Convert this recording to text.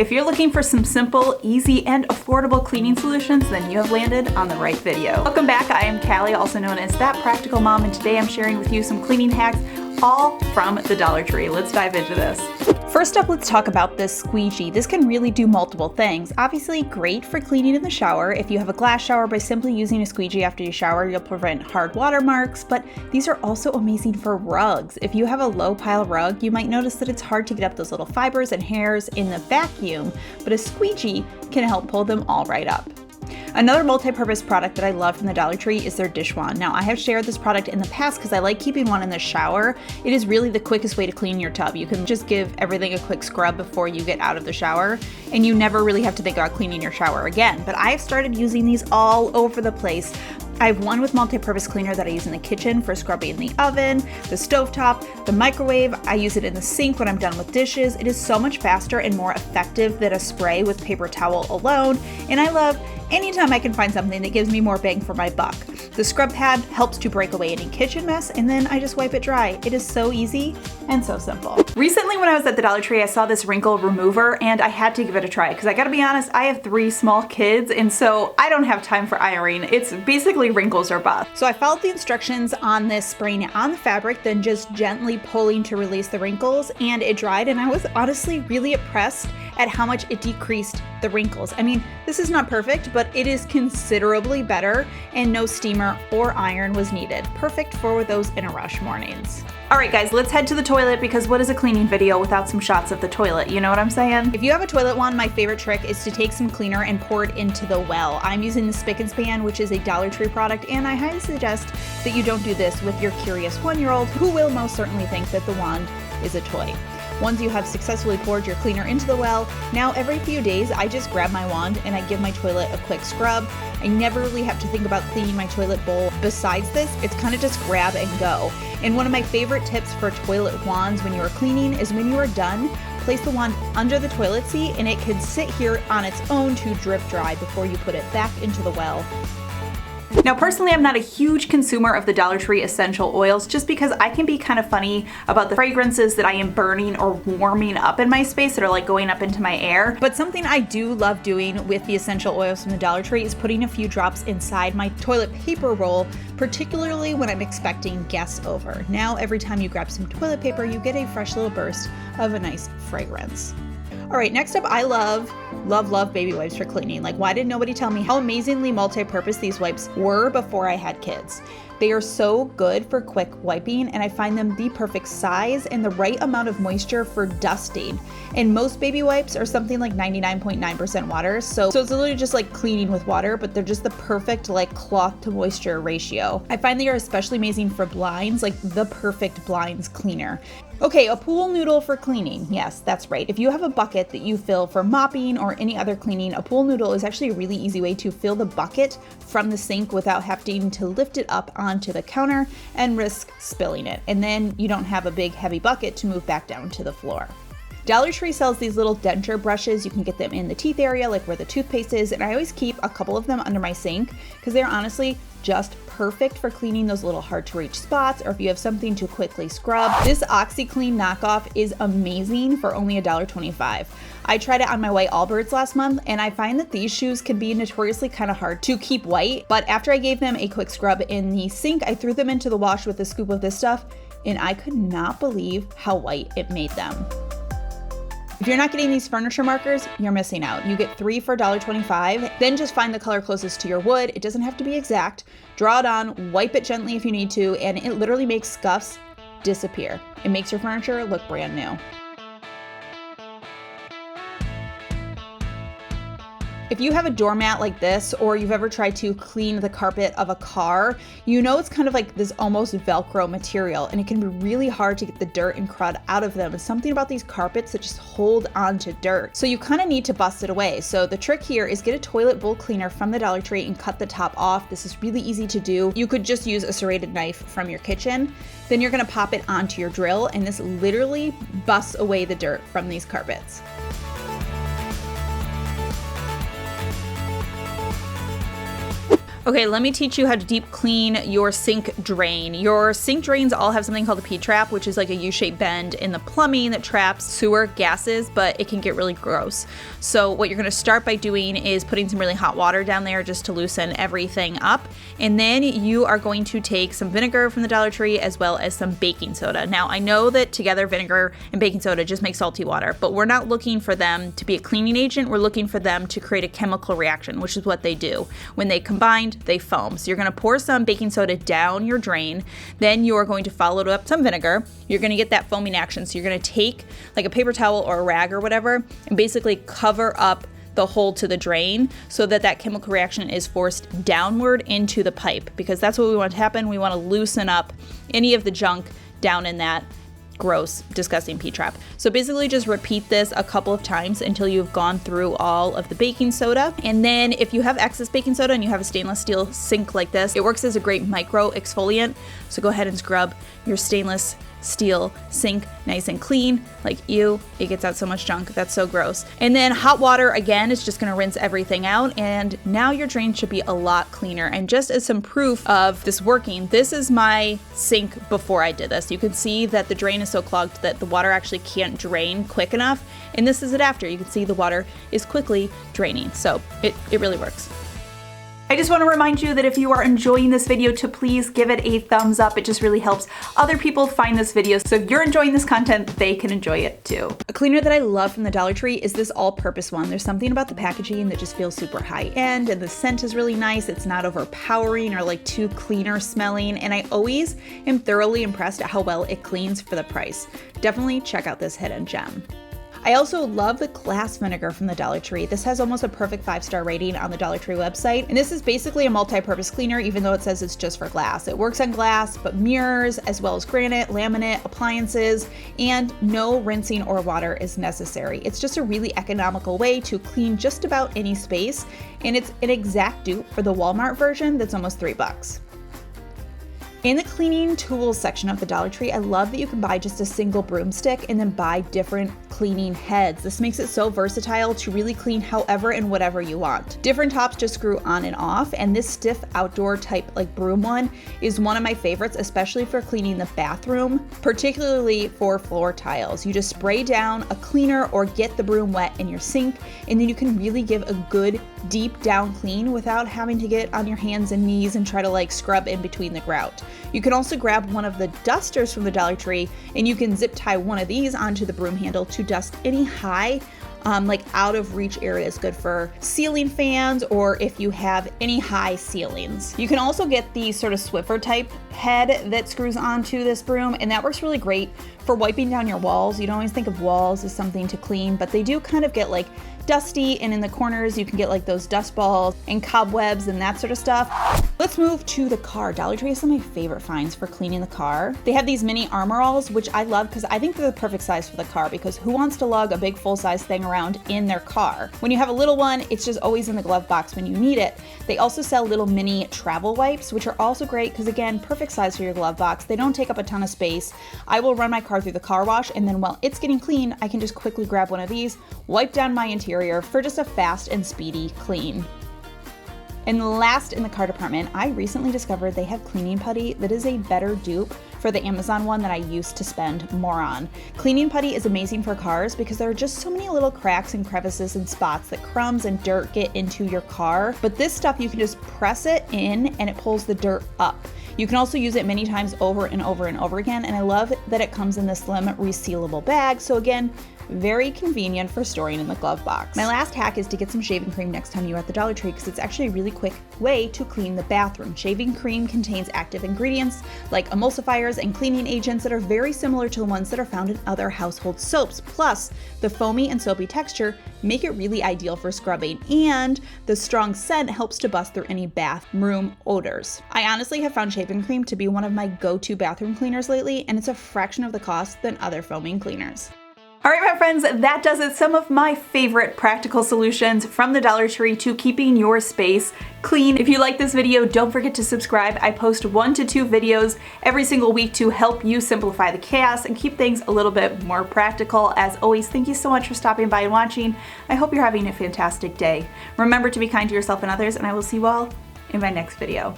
If you're looking for some simple, easy, and affordable cleaning solutions, then you have landed on the right video. Welcome back, I am Callie, also known as That Practical Mom, and today I'm sharing with you some cleaning hacks, all from the Dollar Tree. Let's dive into this. First up, let's talk about this squeegee. This can really do multiple things. Obviously, great for cleaning in the shower. If you have a glass shower, by simply using a squeegee after you shower, you'll prevent hard water marks, but these are also amazing for rugs. If you have a low pile rug, you might notice that it's hard to get up those little fibers and hairs in the vacuum, but a squeegee can help pull them all right up. Another multi-purpose product that I love from the Dollar Tree is their dish wand. Now, I have shared this product in the past because I like keeping one in the shower. It is really the quickest way to clean your tub. You can just give everything a quick scrub before you get out of the shower, and you never really have to think about cleaning your shower again. But I've started using these all over the place. I have one with multi-purpose cleaner that I use in the kitchen for scrubbing the oven, the stovetop, the microwave. I use it in the sink when I'm done with dishes. It is so much faster and more effective than a spray with paper towel alone, and I love anytime I can find something that gives me more bang for my buck. The scrub pad helps to break away any kitchen mess, and then I just wipe it dry. It is so easy and so simple. Recently when I was at the Dollar Tree, I saw this Wrinkle Remover and I had to give it a try because I gotta be honest, I have 3 small kids and so I don't have time for ironing. It's basically wrinkles or bust. So I followed the instructions on this, spraying it on the fabric, then just gently pulling to release the wrinkles, and it dried, and I was honestly really impressed at how much it decreased the wrinkles. I mean, this is not perfect, but it is considerably better, and no steamer or iron was needed. Perfect for those in a rush mornings. All right guys, let's head to the toilet because what is a cleaning video without some shots of the toilet? You know what I'm saying? If you have a toilet wand, my favorite trick is to take some cleaner and pour it into the well. I'm using the Spick and Span, which is a Dollar Tree product, and I highly suggest that you don't do this with your curious 1-year-old who will most certainly think that the wand is a toy. Once you have successfully poured your cleaner into the well, now every few days I just grab my wand and I give my toilet a quick scrub. I never really have to think about cleaning my toilet bowl. Besides this, it's kind of just grab and go. And one of my favorite tips for toilet wands when you are cleaning is when you are done, place the wand under the toilet seat and it can sit here on its own to drip dry before you put it back into the well. Now personally, I'm not a huge consumer of the Dollar Tree essential oils just because I can be kind of funny about the fragrances that I am burning or warming up in my space that are like going up into my air. But something I do love doing with the essential oils from the Dollar Tree is putting a few drops inside my toilet paper roll, particularly when I'm expecting guests over. Now every time you grab some toilet paper, you get a fresh little burst of a nice fragrance. All right, next up, I love baby wipes for cleaning. Like, why did nobody tell me how amazingly multi-purpose these wipes were before I had kids? They are so good for quick wiping, and I find them the perfect size and the right amount of moisture for dusting. And most baby wipes are something like 99.9% water, so it's literally just like cleaning with water, but they're just the perfect like cloth to moisture ratio. I find they are especially amazing for blinds, like the perfect blinds cleaner. Okay, a pool noodle for cleaning. Yes, that's right. If you have a bucket that you fill for mopping or any other cleaning, a pool noodle is actually a really easy way to fill the bucket from the sink without having to lift it up onto the counter and risk spilling it. And then you don't have a big heavy bucket to move back down to the floor. Dollar Tree sells these little denture brushes. You can get them in the teeth area, like where the toothpaste is, and I always keep a couple of them under my sink because they're honestly just perfect for cleaning those little hard to reach spots, or if you have something to quickly scrub. This OxiClean knockoff is amazing for only $1.25. I tried it on my white Allbirds last month, and I find that these shoes can be notoriously kind of hard to keep white, but after I gave them a quick scrub in the sink, I threw them into the wash with a scoop of this stuff, and I could not believe how white it made them. If you're not getting these furniture markers, you're missing out. You get 3 for $1.25. Then just find the color closest to your wood. It doesn't have to be exact. Draw it on, wipe it gently if you need to, and it literally makes scuffs disappear. It makes your furniture look brand new. If you have a doormat like this, or you've ever tried to clean the carpet of a car, you know it's kind of like this almost Velcro material, and it can be really hard to get the dirt and crud out of them. It's something about these carpets that just hold on to dirt. So you kind of need to bust it away. So the trick here is get a toilet bowl cleaner from the Dollar Tree and cut the top off. This is really easy to do. You could just use a serrated knife from your kitchen. Then you're gonna pop it onto your drill, and this literally busts away the dirt from these carpets. Okay, let me teach you how to deep clean your sink drain. Your sink drains all have something called a P-trap, which is like a U-shaped bend in the plumbing that traps sewer gases, but it can get really gross. So what you're gonna start by doing is putting some really hot water down there just to loosen everything up. And then you are going to take some vinegar from the Dollar Tree as well as some baking soda. Now, I know that together vinegar and baking soda just make salty water, but we're not looking for them to be a cleaning agent. We're looking for them to create a chemical reaction, which is what they do. When they combine, they foam. So you're going to pour some baking soda down your drain. Then you're going to follow it up with some vinegar. You're going to get that foaming action. So you're going to take like a paper towel or a rag or whatever and basically cover up the hole to the drain so that that chemical reaction is forced downward into the pipe, because that's what we want to happen. We want to loosen up any of the junk down in that gross, disgusting P-trap. So basically just repeat this a couple of times until you've gone through all of the baking soda. And then if you have excess baking soda and you have a stainless steel sink like this, it works as a great micro exfoliant. So go ahead and scrub your stainless steel sink nice and clean. Like, ew, it gets out so much junk. That's so gross. And then hot water again is just gonna rinse everything out, and now your drain should be a lot cleaner. And just as some proof of this working, this is my sink before I did this. You can see that the drain is so clogged that the water actually can't drain quick enough. And this is it after. You can see the water is quickly draining. So it really works. I just want to remind you that if you are enjoying this video, to please give it a thumbs up. It just really helps other people find this video. So if you're enjoying this content, they can enjoy it too. A cleaner that I love from the Dollar Tree is this all-purpose one. There's something about the packaging that just feels super high-end, and the scent is really nice. It's not overpowering or like too cleaner smelling, and I always am thoroughly impressed at how well it cleans for the price. Definitely check out this hidden gem. I also love the glass vinegar from the Dollar Tree. This has almost a perfect 5-star rating on the Dollar Tree website. And this is basically a multi-purpose cleaner, even though it says it's just for glass. It works on glass, but mirrors, as well as granite, laminate, appliances, and no rinsing or water is necessary. It's just a really economical way to clean just about any space. And it's an exact dupe for the Walmart version that's almost $3. In the cleaning tools section of the Dollar Tree, I love that you can buy just a single broomstick and then buy different cleaning heads. This makes it so versatile to really clean however and whatever you want. Different tops just screw on and off, and this stiff outdoor type like broom one is one of my favorites, especially for cleaning the bathroom, particularly for floor tiles. You just spray down a cleaner or get the broom wet in your sink, and then you can really give a good deep down clean without having to get on your hands and knees and try to like scrub in between the grout. You can also grab one of the dusters from the Dollar Tree, and you can zip tie one of these onto the broom handle to dust any high like out of reach areas. Good for ceiling fans or if you have any high ceilings. You can also get the sort of Swiffer type head that screws onto this broom, and that works really great for wiping down your walls. You don't always think of walls as something to clean, but they do kind of get like dusty, and in the corners you can get like those dust balls and cobwebs and that sort of stuff. Let's move to the car. Dollar Tree is some of my favorite finds for cleaning the car. They have these mini armor-alls, which I love because I think they're the perfect size for the car, because who wants to lug a big full-size thing around in their car? When you have a little one, it's just always in the glove box when you need it. They also sell little mini travel wipes, which are also great because, again, perfect size for your glove box. They don't take up a ton of space. I will run my car through the car wash, and then while it's getting clean, I can just quickly grab one of these, wipe down my interior for just a fast and speedy clean. And last in the car department, I recently discovered they have cleaning putty that is a better dupe for the Amazon one that I used to spend more on. Cleaning putty is amazing for cars because there are just so many little cracks and crevices and spots that crumbs and dirt get into your car. But this stuff, you can just press it in and it pulls the dirt up. You can also use it many times over and over and over again, and I love that it comes in this slim resealable bag. So again, very convenient for storing in the glove box. My last hack is to get some shaving cream next time you're at the Dollar Tree, because it's actually a really quick way to clean the bathroom. Shaving cream contains active ingredients like emulsifiers and cleaning agents that are very similar to the ones that are found in other household soaps. Plus, the foamy and soapy texture make it really ideal for scrubbing, and the strong scent helps to bust through any bathroom odors. I honestly have found shaving cream to be one of my go-to bathroom cleaners lately, and it's a fraction of the cost than other foaming cleaners. All right, my friends, that does it. Some of my favorite practical solutions from the Dollar Tree to keeping your space clean. If you like this video, don't forget to subscribe. I post 1 to 2 videos every single week to help you simplify the chaos and keep things a little bit more practical. As always, thank you so much for stopping by and watching. I hope you're having a fantastic day. Remember to be kind to yourself and others, and I will see you all in my next video.